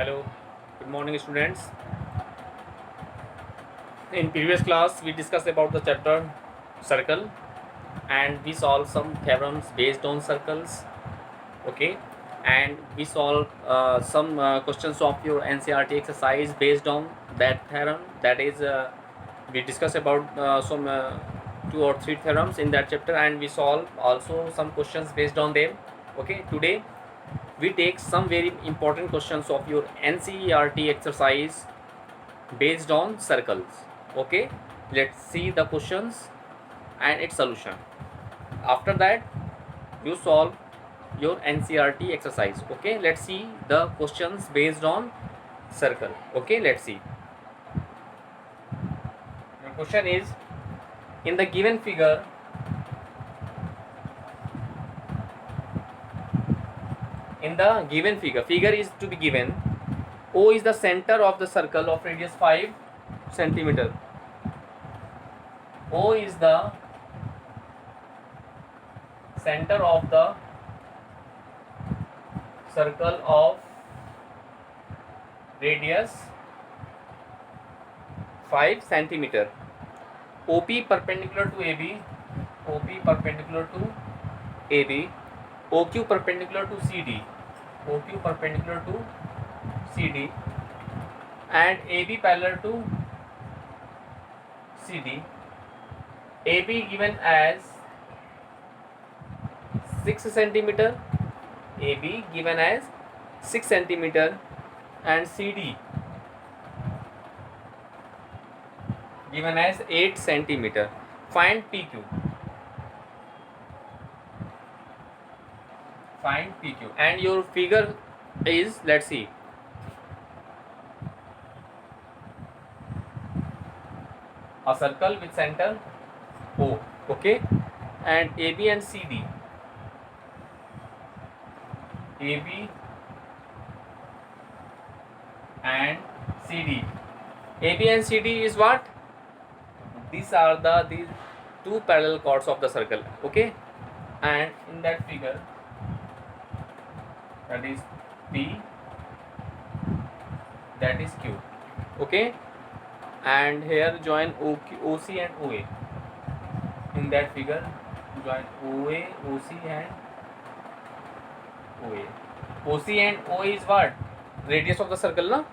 Hello, good morning students. In previous class we discussed about the chapter circle and we solved some theorems based on circles. Okay, and we solved some questions of your NCERT exercise based on that theorem. That is, we discussed about some two or three theorems in that chapter and we solved also some questions based on them. Okay, today we take some very important questions of your NCERT exercise based on circles. Okay, let's see the questions and its solution. After that you solve your NCERT exercise. Okay, let's see the questions based on circle. Okay, let's see. The question is, in the given figure, figure is to be given. O is the center of the circle of radius 5 centimeter. O is the center of the circle of radius 5 centimeter. OP perpendicular to AB, OP perpendicular to AB, OQ perpendicular to CD, OQ perpendicular to CD, and AB parallel to CD. AB given as 6 centimeter, AB given as 6 centimeter, and CD given as 8 centimeter. Find PQ. Find PQ. And your figure is, let's see, a circle with center O. Okay, and AB and CD. AB and CD. AB and CD is what? These are these two parallel chords of the circle. Okay, and in that figure, that is P, that is Q. Okay, and here join OC and OA. In that figure, join OA, OC and OA. OC and OA is what? Radius of the circle, na?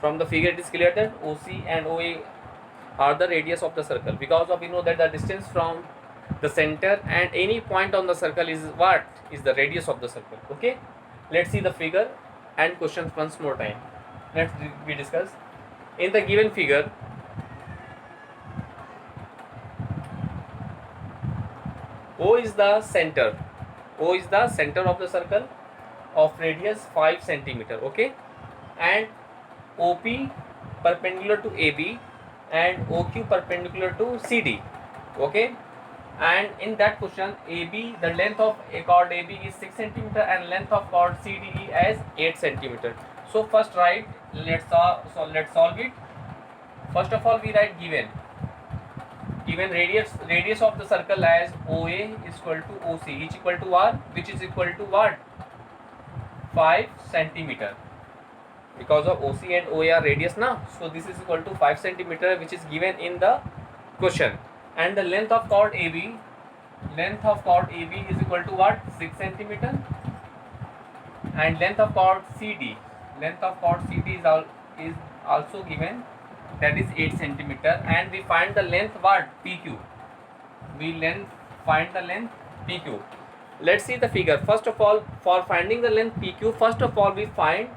From the figure it is clear that OC and OA are the radius of the circle, because of we know that the distance from the center and any point on the circle is what? Is the radius of the circle. Okay, let's see the figure and questions once more time. Let's we discuss. In the given figure, O is the center. O is the center of the circle of radius 5 centimeter. Okay, and OP perpendicular to AB and OQ perpendicular to CD. Okay, and in that question, AB, the length of a chord AB is 6 centimeter and length of chord CDE as 8 centimeter. So first write, let's solve it. First of all, we write given radius of the circle as OA is equal to OC, each equal to R, which is equal to what? 5 centimeter. Because of OC and OA are radius now, so this is equal to 5 centimeter, which is given in the question. And the length of chord AB is equal to what? 6 centimeter. And length of chord CD is also given, that is 8 centimeter. And we find the length what? PQ. Find the length PQ. Let's see the figure. First of all, for finding the length PQ, first of all we find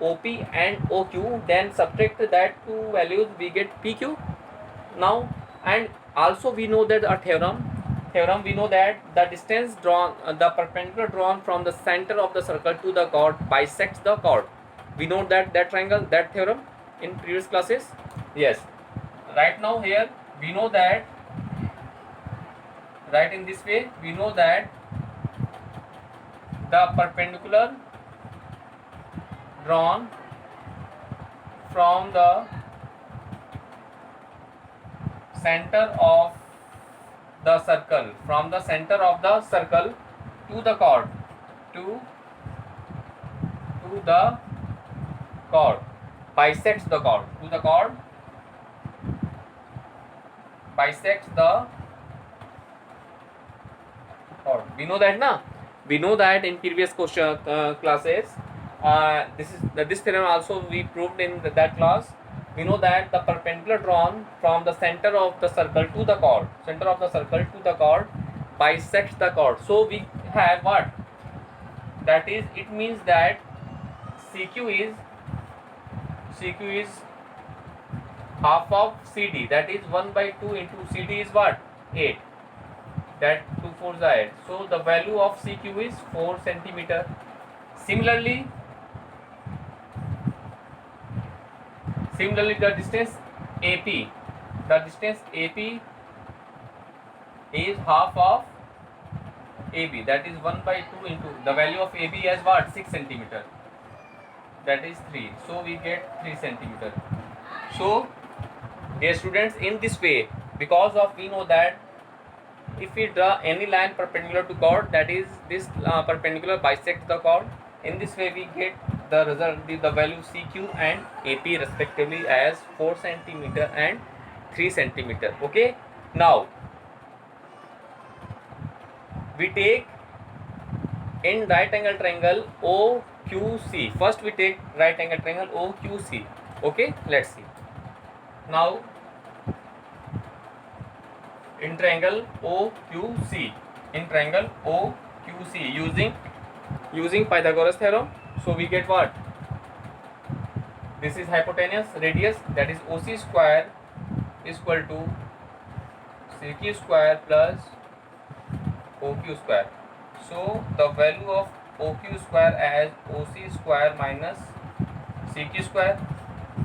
OP and OQ, then subtract that two values, we get PQ. Now, and also we know that a theorem we know that the distance drawn, the perpendicular drawn from the center of the circle to the chord bisects the chord. We know that triangle, that theorem in previous classes. Yes, right now here we know that, right in this way we know that the perpendicular drawn from the center of the circle, to the chord, to the chord, bisects the chord, to the chord, bisects the chord. We know that na? We know that in previous question classes. This theorem also we proved in that class. We know that the perpendicular drawn from the center of the circle to the chord, bisects the chord. So we have what? That is, it means that CQ is half of CD. That is 1/2 into CD is what? 8. That 2 4s are 8. So the value of CQ is 4 centimeter. Similarly, the distance AP is half of AB. That is 1/2 into the value of AB as what? 6 centimeter. That is 3. So we get 3 centimeter. So, dear students, in this way, because of we know that if we draw any line perpendicular to chord, that is this perpendicular bisects the chord. In this way, we get the result, the value CQ and AP respectively as 4 centimeter and 3 centimeter. Okay. Now, we take in right angle triangle OQC. First, we take right angle triangle OQC. Okay. Let's see. Now, in triangle OQC, using Pythagoras theorem, so we get what? This is hypotenuse, radius, that is OC square is equal to CQ square plus OQ square. So the value of OQ square as OC square minus CQ square,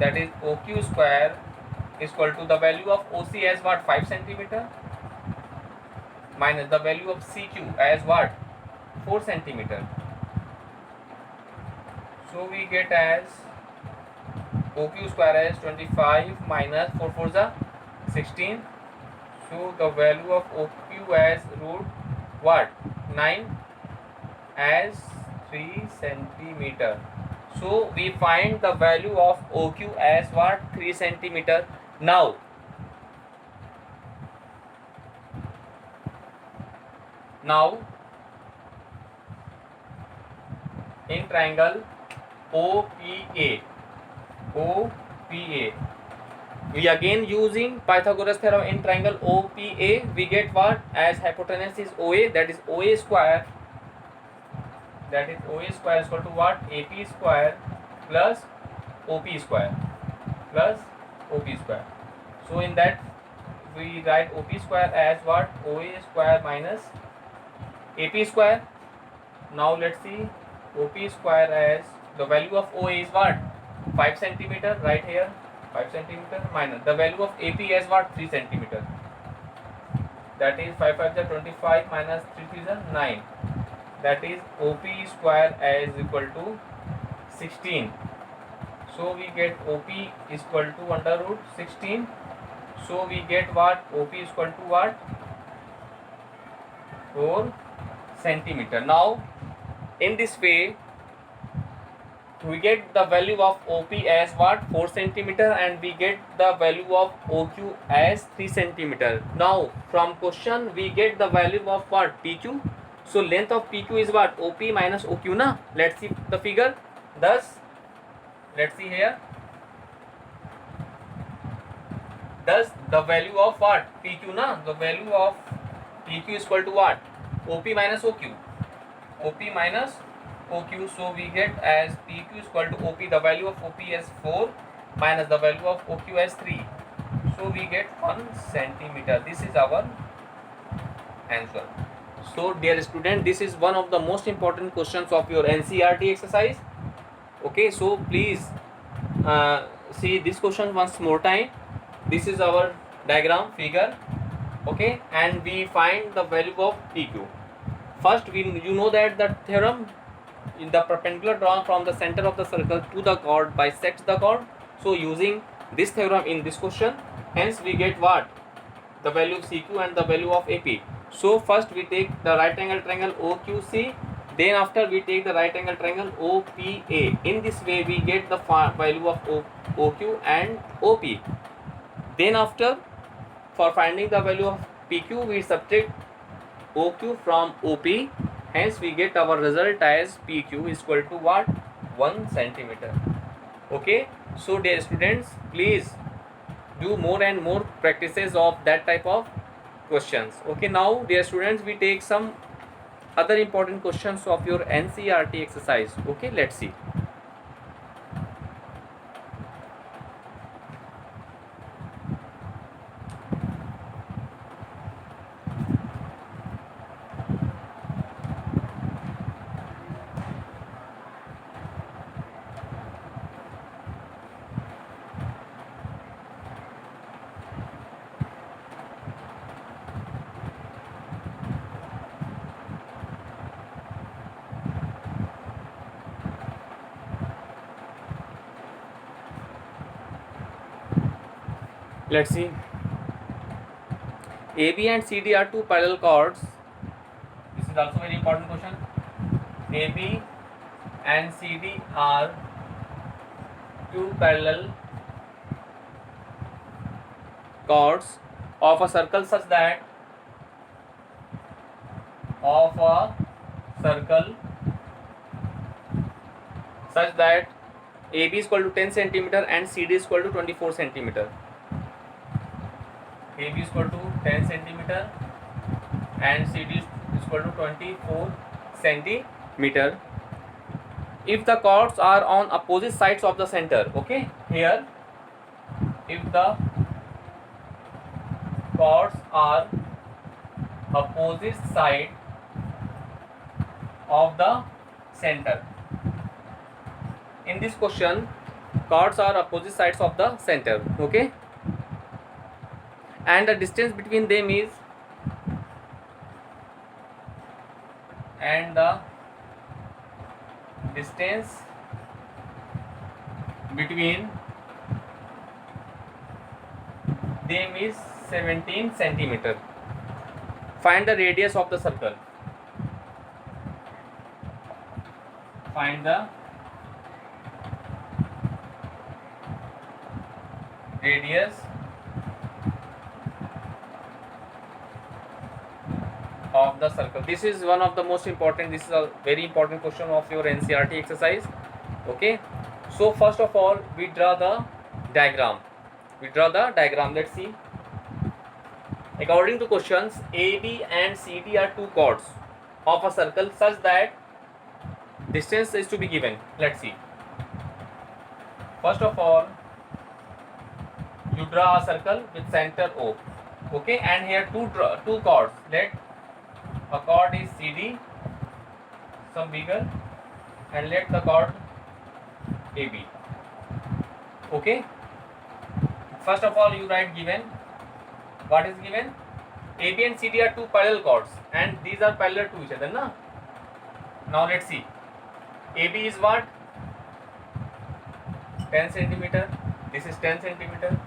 that is OQ square is equal to the value of OC as what? 5 centimeter minus the value of CQ as what? 4 centimeter. So we get as OQ square as 25 minus 4 4s are 16. So the value of OQ as root what? 9 as 3 centimeter. So we find the value of OQ as what? 3 centimeter. Now, in triangle OPA, we again using Pythagoras theorem in triangle OPA, we get what? As hypotenuse is OA, that is OA square. That is OA square is equal to what? AP square plus OP square. So in that we write OP square as what? OA square minus AP square. Now let's see OP square as the value of OA is what? 5 centimeter, right here 5 centimeter minus the value of AP as what? 3 centimeter. That is 5 5 is 25 minus 3 3 is 9. That is OP square as equal to 16. So we get OP is equal to under root 16. So we get what? OP is equal to what? 4 centimeter. Now in this way we get the value of OP as what? 4 centimeter, and we get the value of OQ as 3 centimeter. Now from question we get the value of what? PQ. So length of PQ is what? OP minus OQ na. Let's see the figure. Thus, let's see here. Thus the value of what? PQ na. The value of PQ is equal to what? OP minus OQ. OP minus OQ. So we get as PQ is equal to OP. The value of OP as 4 minus the value of OQ as 3. So we get 1 centimeter. This is our answer. So dear student, this is one of the most important questions of your NCERT exercise. Okay, so please see this question once more time. This is our diagram figure. Okay, and we find the value of PQ. First, you know that the theorem in the perpendicular drawn from the center of the circle to the chord bisects the chord. So using this theorem in this question, hence we get what? The value of CQ and the value of AP. So first we take the right angle triangle OQC. Then after we take the right angle triangle OPA. In this way we get the value of OQ and OP. Then after, for finding the value of PQ, we subtract OQ from OP. Hence we get our result as PQ is equal to what? 1 centimeter. Okay. So dear students, please do more and more practices of that type of questions. Okay. Now dear students, we take some other important questions of your NCERT exercise. Okay. Let's see. Let's see. AB and CD are two parallel chords. This is also very important question. AB and CD are two parallel chords of a circle such that AB is equal to 10 centimeter and CD is equal to 24 centimeter. AB is equal to 10 centimeter and CD is equal to 24 centimeter. If the chords are on opposite sides of the center, okay, here, if the chords are opposite side of the center. In this question, chords are opposite sides of the center, okay, and the distance between them is them is 17 centimeter. Find the radius of the circle. Find the radius of the circle. This is one of the most important, this is a very important question of your NCERT exercise. Okay, so first of all we draw the diagram. Let's see. According to questions, AB and CD are two chords of a circle such that distance is to be given. Let's see. First of all, you draw a circle with center O. Okay, and here two chords. Let a chord is CD, some bigger, and let the chord AB. Okay. First of all, you write given. What is given? AB and CD are two parallel chords, and these are parallel to each other, na? Now let's see. AB is what? 10 centimeter. This is 10 centimeter,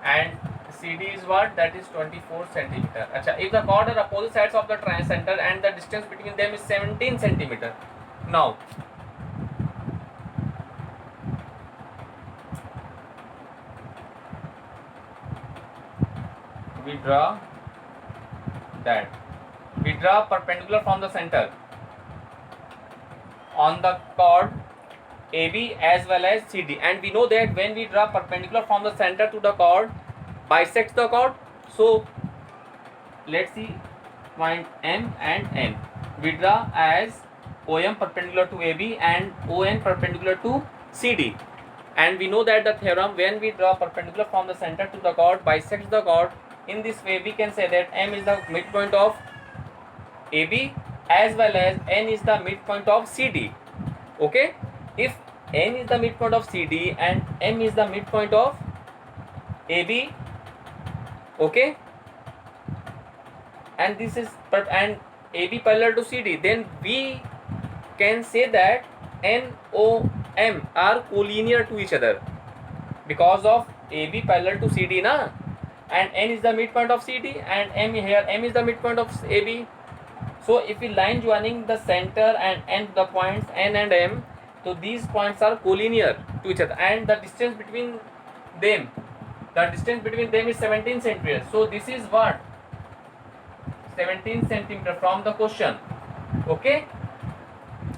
and CD is what? That is 24 centimeter. Acha, if the chord are opposite sides of the center and the distance between them is 17 centimeter. Now, we draw that. We draw perpendicular from the center on the chord AB as well as CD, and we know that when we draw perpendicular from the center to the chord, bisects the chord. So let's see, find M and N. We draw as OM perpendicular to AB and ON perpendicular to CD, and we know that the theorem, when we draw perpendicular from the center to the chord, bisects the chord. In this way we can say that M is the midpoint of AB as well as N is the midpoint of CD. Okay, if N is the midpoint of CD and M is the midpoint of AB, okay, and this is and AB parallel to CD, then we can say that N, O, M are collinear to each other because of AB parallel to CD, and N is the midpoint of CD and M here, M is the midpoint of AB. So if we line joining the center and end the points N and M, so these points are collinear to each other, and the distance between them, is 17 centimeters. So this is what, 17 centimeter from the question. Okay,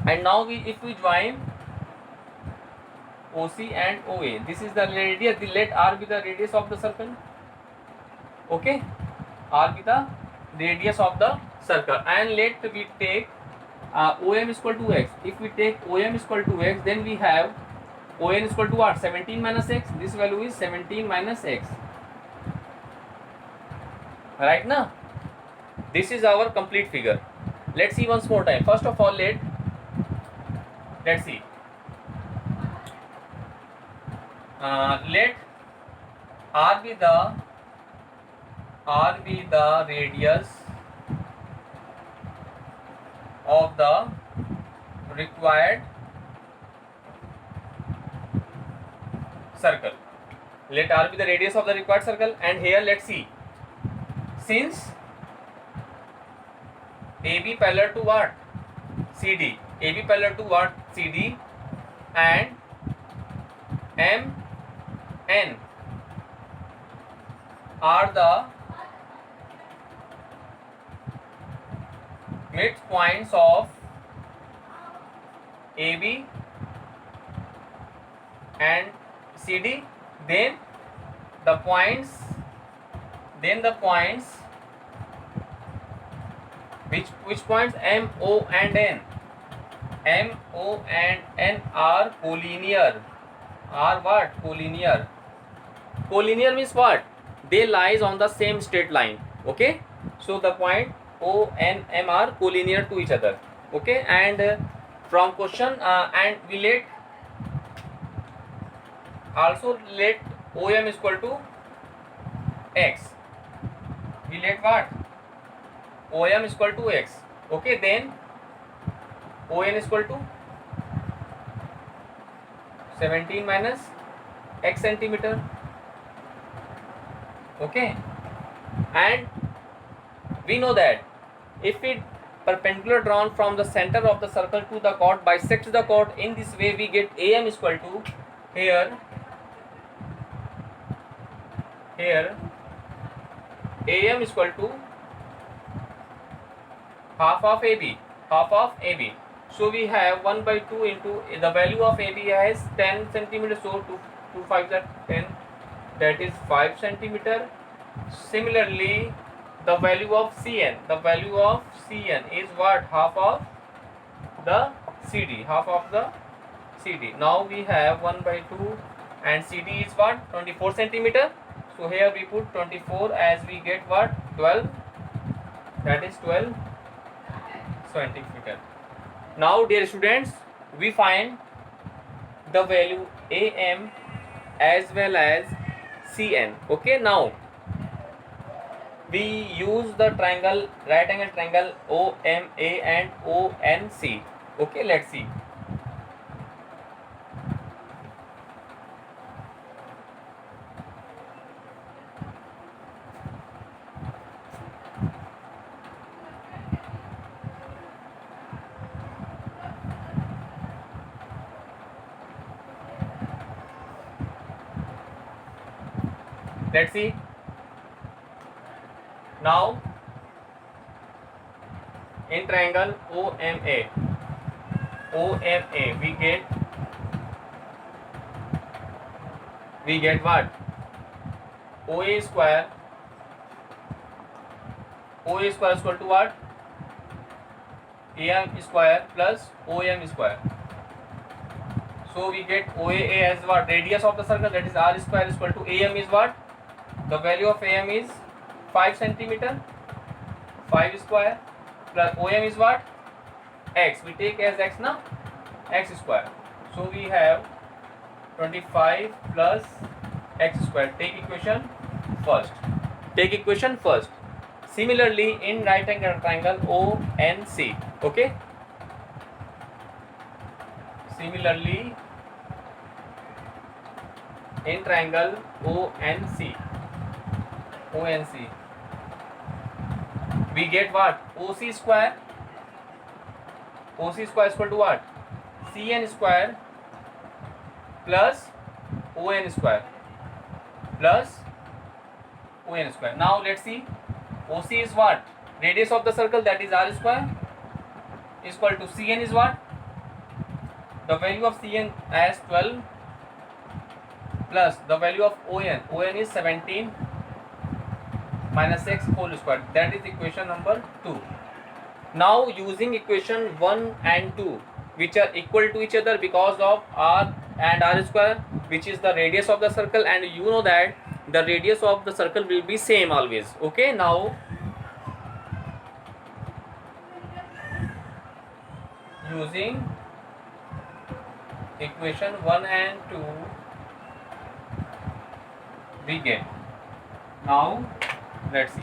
and now if we join OC and OA, this is the radius. Let R be the radius of the circle. Okay, R be the radius of the circle, and let we take OM is equal to x. If we take OM is equal to x, then we have ON is equal to what? 17 minus x. This value is 17 minus x. Right now, this is our complete figure. Let's see once more time. First of all, let's see. Let R be the radius of the required circle. Let R be the radius of the required circle, and here let's see. Since AB parallel to what? CD. AB parallel to what? CD, and MN are the midpoints of AB and CD, then the points which points? M, O and N. M, O and N are collinear. Are what? Collinear. Collinear means what? They lies on the same straight line. Okay, so the point O and M are collinear to each other. Okay, and from question and we let OM is equal to x. We let what? OM is equal to x. Okay, then ON is equal to 17 minus x centimeter. Okay, and we know that if it perpendicular drawn from the center of the circle to the chord bisects the chord, in this way we get AM is equal to here AM is equal to half of AB. So we have 1 by 2 into the value of AB as 10 centimeter. So 2 5 are 10. That is 5 centimeter. Similarly, the value of CN. Is what? Half of the CD. Now we have 1 by 2 and CD is what? 24 centimeter. So here we put 24 as we get what? 12. That is 12 centimeter. Now, dear students, we find the value AM as well as CN. Okay, now we use the triangle, right angle triangle OMA and ONC. Okay, let's see. Let's see. Now, in triangle OMA, we get what? OA square is equal to what? AM square plus OM square. So we get OAA as what? Radius of the circle, that is R square is equal to AM is what? The value of AM is 5 centimeter, 5 square plus OM is what? X. We take as X now, X square. So we have 25 plus X square. Take equation first. Similarly, in right angle triangle ONC. Okay. Similarly, in triangle ONC, we get what? OC square OC square is equal to what? CN square plus ON square plus ON square. Now let's see. OC is what? Radius of the circle, that is R square, is equal to CN is what? The value of CN as 12 plus the value of ON. ON is 17 minus x whole square. That is equation number 2. Now using equation 1 and 2, which are equal to each other because of R and R square, which is the radius of the circle, and you know that the radius of the circle will be same always. Okay, now using equation 1 and 2 we get. Now let's see.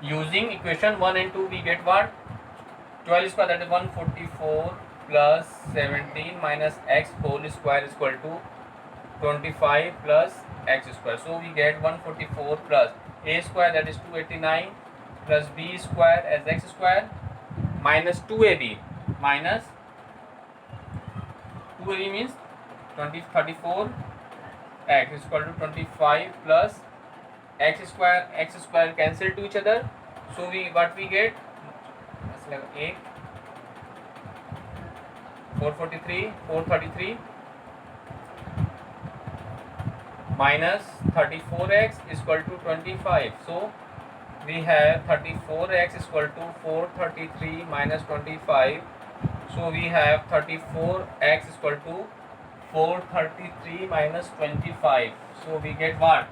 Using equation 1 and 2 we get what? 12 square, that is 144 plus 17 minus x whole square is equal to 25 plus x square. So we get 144 plus a square, that is 289, plus b square as x square minus 2ab minus 2ab means 34 x is equal to 25 plus x square cancel to each other. So we get 8 433 minus 34x is equal to 25. So we have 34x is equal to 433 minus 25. So we have 34x is equal to 433 minus 25. So we get what?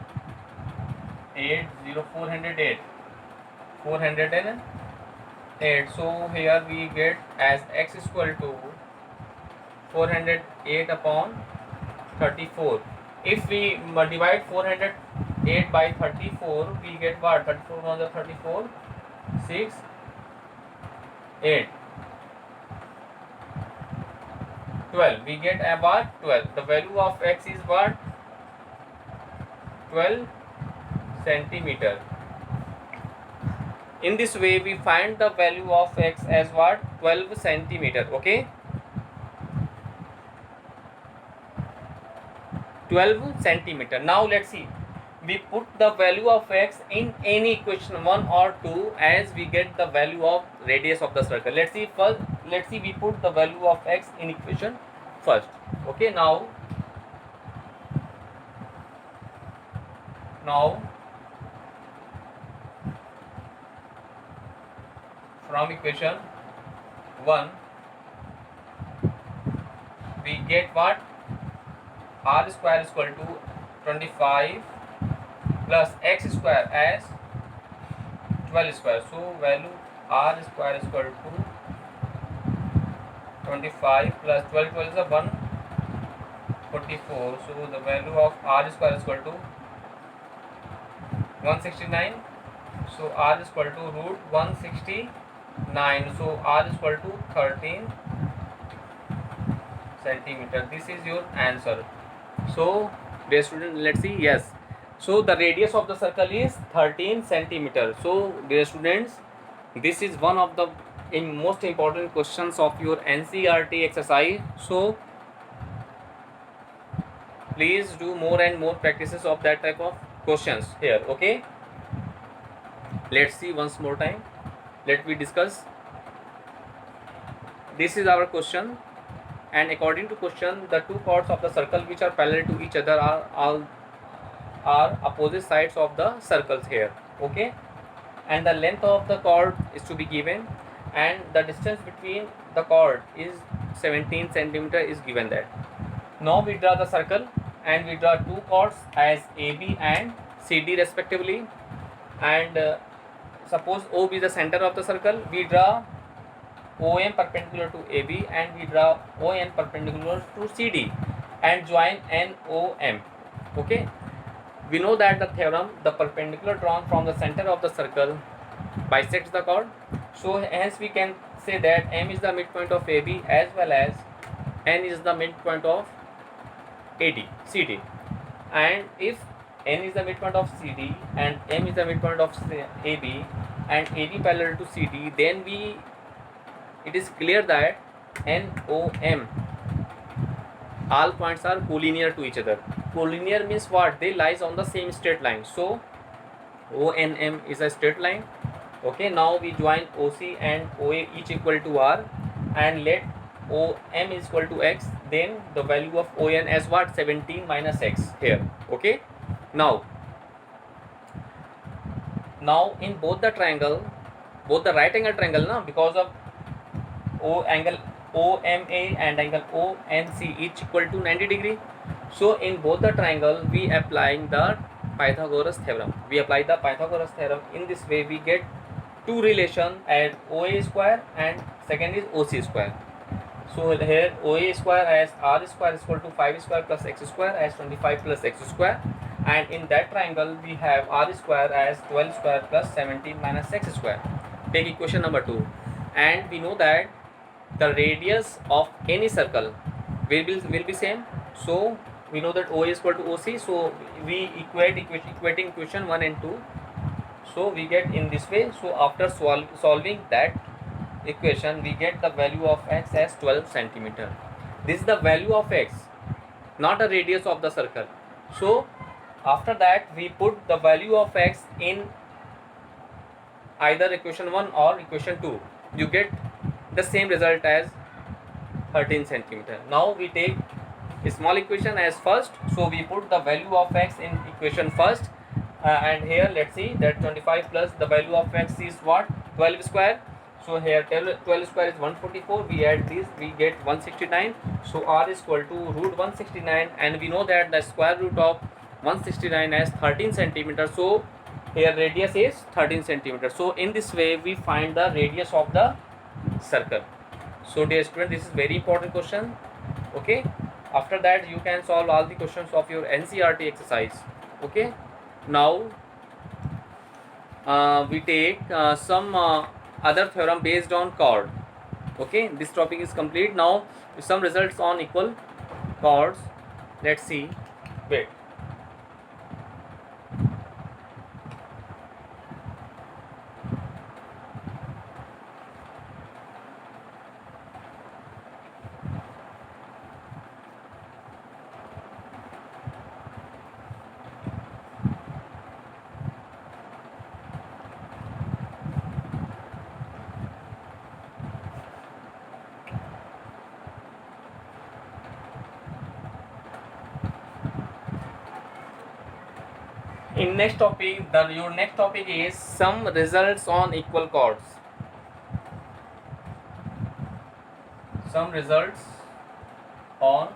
408. So here we get as x is equal to 408 upon 34. If we divide 408 by 34, we get what? 34 on the 34, 6, 8, 12. We get about 12. The value of x is what? 12 centimeter. In this way we find the value of x as what? 12 centimeter. Okay, 12 centimeter. Now let's see. We put the value of x in any equation 1 or 2 as we get the value of radius of the circle. Let's see first. Let's see, we put the value of x in equation first. Okay, now from equation 1 we get what? R square is equal to 25 plus x square as 12 square. So value R square is equal to 25 plus 12 is a 144. So the value of R square is equal to 169. So R is equal to root 169. So R is equal to 13 centimeter. This is your answer. So dear student, let's see. Yes, so the radius of the circle is 13 centimeter. So dear students, this is one of the most important questions of your NCERT exercise. So please do more and more practices of that type of questions here. Okay, let's see once more time. Let me discuss. This is our question, and according to question, the two chords of the circle which are parallel to each other are opposite sides of the circles here. Okay, and the length of the chord is to be given, and the distance between the chord is 17 centimeter is given that. Now we draw the circle, and we draw two chords as AB and CD respectively, and suppose OB is the center of the circle. We draw OM perpendicular to AB, and we draw ON perpendicular to CD and join NOM. Okay, we know that the theorem, the perpendicular drawn from the center of the circle bisects the chord. So hence we can say that M is the midpoint of AB as well as N is the midpoint of CD. And if N is the midpoint of CD and M is the midpoint of AB, and AB parallel to CD, then it is clear that NOM, all points are collinear to each other. Collinear means what? They lies on the same straight line. So ONM is a straight line. Okay, now we join OC and OA each equal to R, and let OM is equal to X. Then the value of ON as what? 17 minus X here. Okay, now in both the triangle, both the right angle triangle, now because of angle OMA and angle ONC each equal to 90 degree. So in both the triangle we applying the Pythagoras theorem. We apply the Pythagoras theorem. In this way we get two relation as OA square and second is OC square. So here OA square as R square is equal to 5 square plus X square as 25 plus X square, and in that triangle we have R square as 12 square plus 17 minus X square. Take equation number 2, and we know that the radius of any circle will be same. So we know that OA is equal to OC, so we equating equation 1 and 2. So we get in this way. So after solving that equation, we get the value of X as 12 centimeter. This is the value of X, not a radius of the circle. So after that we put the value of X in either equation 1 or equation 2. You get the same result as 13 centimeter. Now we take a small equation as first. So we put the value of X in equation first, and here let's see that 25 plus the value of X is what? 12 square. So here 12 square is 144. We add this, we get 169. So R is equal to root 169, and we know that the square root of 169 as 13 centimeter. So here radius is 13 centimeter. So in this way we find the radius of the circle. So dear student, this is very important question. Okay, after that you can solve all the questions of your NCERT exercise. Okay, now we take some other theorem based on chord. Okay, this topic is complete. Now some results on equal chords. Let's see. Wait. In next topic, your next topic is some results on equal chords. Some results on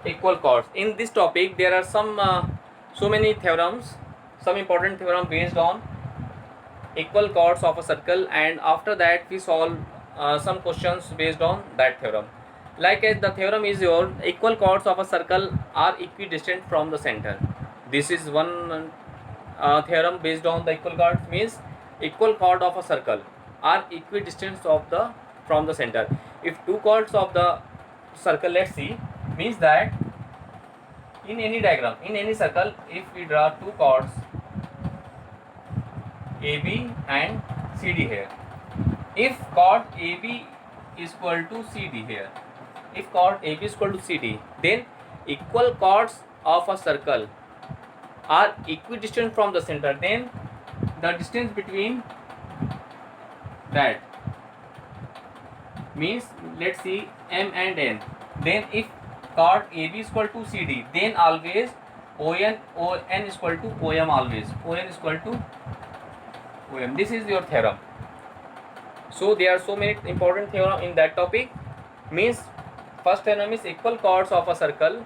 equal chords. In this topic, there are some so many theorems, some important theorem based on equal chords of a circle, and after that we solve some questions based on that theorem. Like as the theorem is your equal chords of a circle are equidistant from the center. This is one theorem based on the equal chords, means equal chord of a circle are equidistant from the center. If two chords of the circle, let's see, means that in any diagram, in any circle, if we draw two chords AB and CD here, if chord AB is equal to CD here, if chord AB is equal to CD, then equal chords of a circle are equidistant from the center. Then the distance between that means, let's see, M and N. Then if chord AB is equal to CD, then always ON is equal to OM, always ON is equal to OM. This is your theorem. So there are so many important theorem in that topic. Means first theorem is equal chords of a circle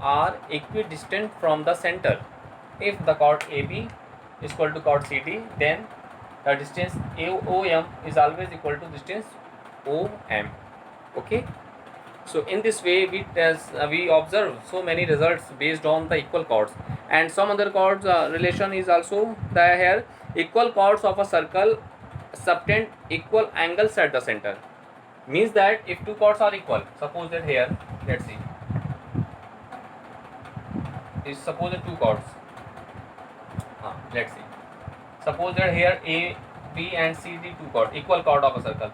are equidistant from the center. If the chord AB is equal to chord CD, then the distance OM is always equal to distance OM. Okay. So in this way we observe so many results based on the equal chords, and some other chords relation is also there here. Equal chords of a circle subtend equal angles at the center. Means that if two chords are equal, suppose that here, let's see, is suppose that two chords let's see. Suppose that here A, B and C the two chord, equal chord of a circle.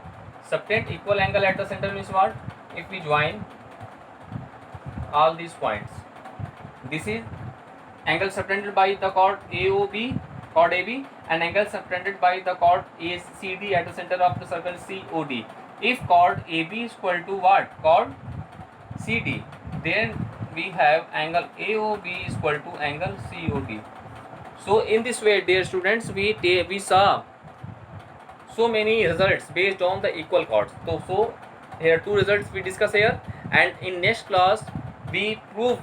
Subtend equal angle at the center means what? If we join all these points, this is angle subtended by the chord AOB, chord AB, and angle subtended by the chord ACD at the center of the circle COD. If chord AB is equal to what? Chord CD, then we have angle AOB is equal to angle COD. So in this way, dear students, we saw so many results based on the equal chords. So here two results we discuss here, and in next class we proved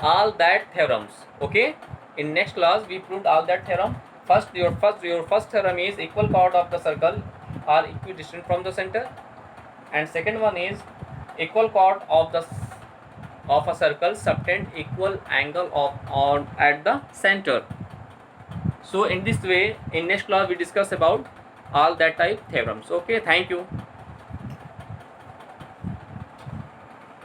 all that theorems. Okay, in next class we proved all that theorem. Your first theorem is equal chord of the circle are equidistant from the center, and second one is equal chord of a circle subtend equal angle on at the center. So in this way, in next class we discuss about all that type theorems. Okay, thank you.